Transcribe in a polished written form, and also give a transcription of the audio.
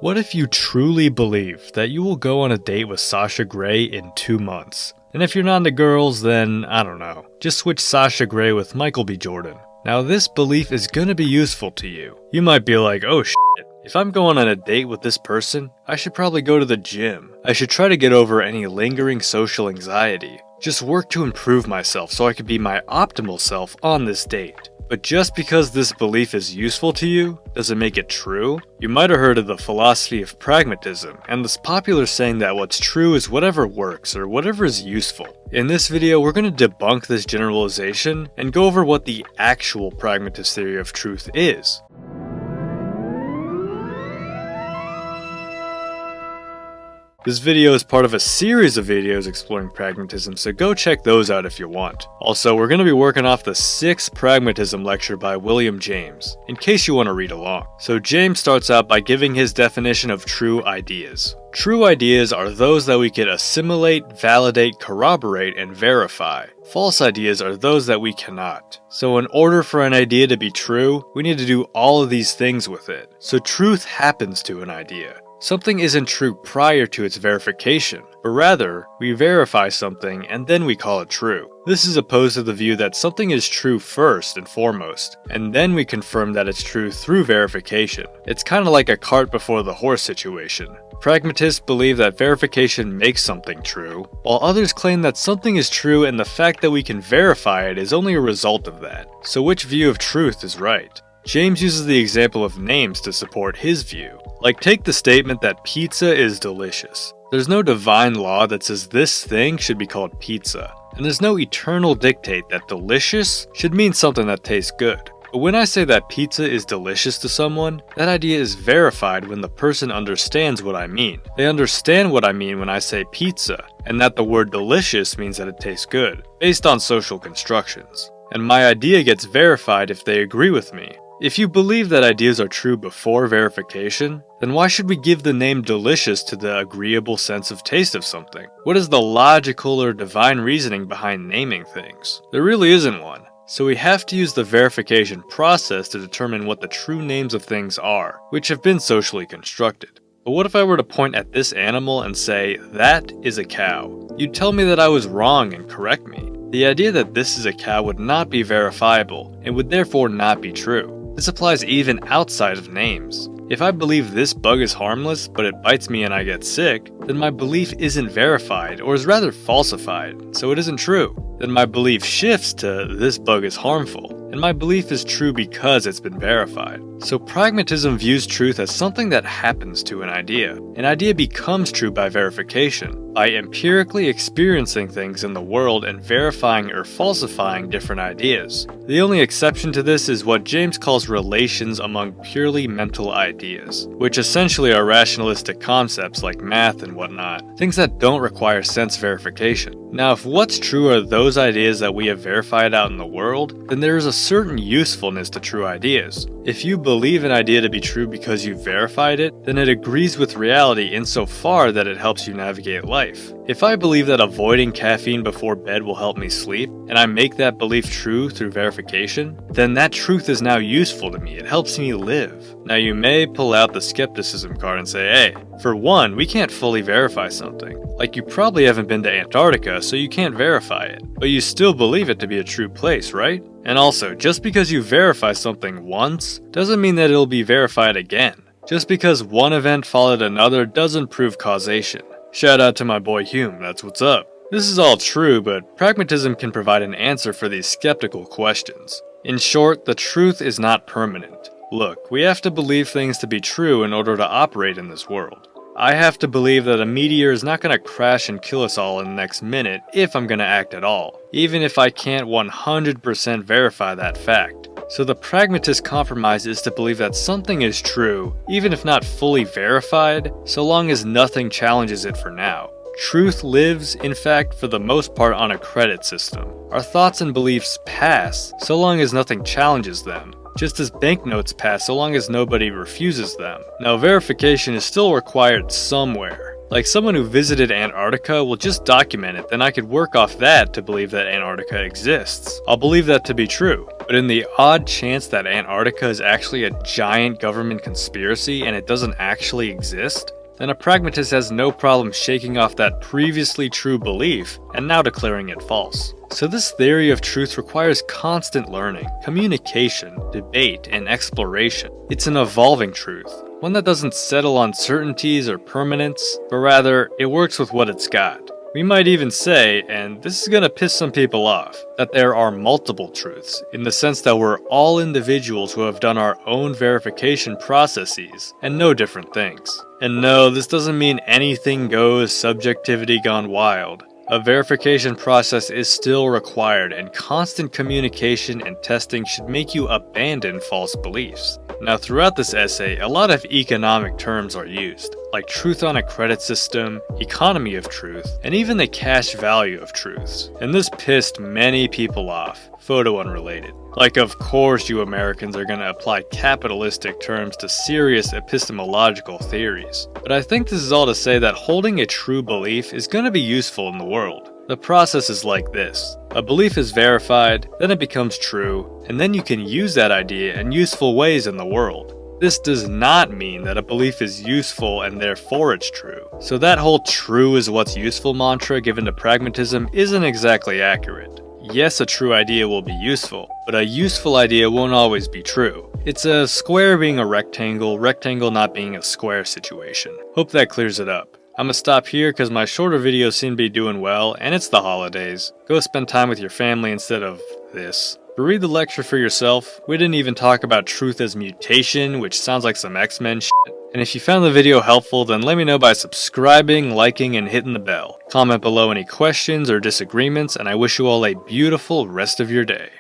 What if you truly believe that you will go on a date with Sasha Grey in 2 months? And if you're not into girls, then I don't know. Just switch Sasha Grey with Michael B. Jordan. Now this belief is gonna be useful to you. You might be like, oh shit, if I'm going on a date with this person, I should probably go to the gym. I should try to get over any lingering social anxiety. Just work to improve myself so I can be my optimal self on this date. But just because this belief is useful to you, doesn't make it true. You might have heard of the philosophy of pragmatism, and this popular saying that what's true is whatever works or whatever is useful. In this video, we're going to debunk this generalization and go over what the actual pragmatist theory of truth is. This video is part of a series of videos exploring pragmatism, so go check those out if you want. Also, we're going to be working off the 6th Pragmatism lecture by William James, in case you want to read along. So James starts out by giving his definition of true ideas. True ideas are those that we can assimilate, validate, corroborate, and verify. False ideas are those that we cannot. So in order for an idea to be true, we need to do all of these things with it. So truth happens to an idea. Something isn't true prior to its verification, but rather, we verify something and then we call it true. This is opposed to the view that something is true first and foremost, and then we confirm that it's true through verification. It's kind of like a cart before the horse situation. Pragmatists believe that verification makes something true, while others claim that something is true and the fact that we can verify it is only a result of that. So which view of truth is right? James uses the example of names to support his view. Like take the statement that pizza is delicious. There's no divine law that says this thing should be called pizza, and there's no eternal dictate that delicious should mean something that tastes good. But when I say that pizza is delicious to someone, that idea is verified when the person understands what I mean. They understand what I mean when I say pizza, and that the word delicious means that it tastes good, based on social constructions. And my idea gets verified if they agree with me. If you believe that ideas are true before verification, then why should we give the name delicious to the agreeable sense of taste of something? What is the logical or divine reasoning behind naming things? There really isn't one. So we have to use the verification process to determine what the true names of things are, which have been socially constructed. But what if I were to point at this animal and say, that is a cow? You'd tell me that I was wrong and correct me. The idea that this is a cow would not be verifiable, and would therefore not be true. This applies even outside of names. If I believe this bug is harmless, but it bites me and I get sick, then my belief isn't verified, or is rather falsified, so it isn't true. Then my belief shifts to this bug is harmful, and my belief is true because it's been verified. So pragmatism views truth as something that happens to an idea. An idea becomes true by verification, by empirically experiencing things in the world and verifying or falsifying different ideas. The only exception to this is what James calls relations among purely mental ideas, which essentially are rationalistic concepts like math and whatnot, things that don't require sense verification. Now, if what's true are those ideas that we have verified out in the world, then there is a certain usefulness to true ideas. If you believe an idea to be true because you verified it, then it agrees with reality insofar that it helps you navigate life. If I believe that avoiding caffeine before bed will help me sleep, and I make that belief true through verification, then that truth is now useful to me. It helps me live. Now you may pull out the skepticism card and say, hey, for one, we can't fully verify something. Like you probably haven't been to Antarctica, so you can't verify it. But you still believe it to be a true place, right? And also, just because you verify something once, doesn't mean that it'll be verified again. Just because one event followed another doesn't prove causation. Shout out to my boy Hume, that's what's up. This is all true, but pragmatism can provide an answer for these skeptical questions. In short, the truth is not permanent. Look, we have to believe things to be true in order to operate in this world. I have to believe that a meteor is not going to crash and kill us all in the next minute if I'm going to act at all, even if I can't 100% verify that fact. So the pragmatist compromise is to believe that something is true, even if not fully verified, so long as nothing challenges it for now. Truth lives, in fact, for the most part on a credit system. Our thoughts and beliefs pass, so long as nothing challenges them. Just as banknotes pass so long as nobody refuses them. Now verification is still required somewhere. Like someone who visited Antarctica will just document it, then I could work off that to believe that Antarctica exists. I'll believe that to be true. But in the odd chance that Antarctica is actually a giant government conspiracy and it doesn't actually exist, then a pragmatist has no problem shaking off that previously true belief and now declaring it false. So this theory of truth requires constant learning, communication, debate, and exploration. It's an evolving truth, one that doesn't settle on certainties or permanence, but rather, it works with what it's got. We might even say, and this is gonna piss some people off, that there are multiple truths, in the sense that we're all individuals who have done our own verification processes, and know different things. And no, this doesn't mean anything goes, subjectivity gone wild. A verification process is still required, and constant communication and testing should make you abandon false beliefs. Now, throughout this essay, a lot of economic terms are used, like truth on a credit system, economy of truth, and even the cash value of truths. And this pissed many people off, photo unrelated. Like, of course you Americans are gonna apply capitalistic terms to serious epistemological theories. But I think this is all to say that holding a true belief is gonna be useful in the world. The process is like this. A belief is verified, then it becomes true, and then you can use that idea in useful ways in the world. This does not mean that a belief is useful and therefore it's true. So that whole "true is what's useful" mantra given to pragmatism isn't exactly accurate. Yes, a true idea will be useful, but a useful idea won't always be true. It's a square being a rectangle, rectangle not being a square situation. Hope that clears it up. I'm gonna stop here because my shorter videos seem to be doing well, and it's the holidays. Go spend time with your family instead of this. But read the lecture for yourself. We didn't even talk about truth as mutation, which sounds like some X-Men shit. And if you found the video helpful, then let me know by subscribing, liking, and hitting the bell. Comment below any questions or disagreements, and I wish you all a beautiful rest of your day.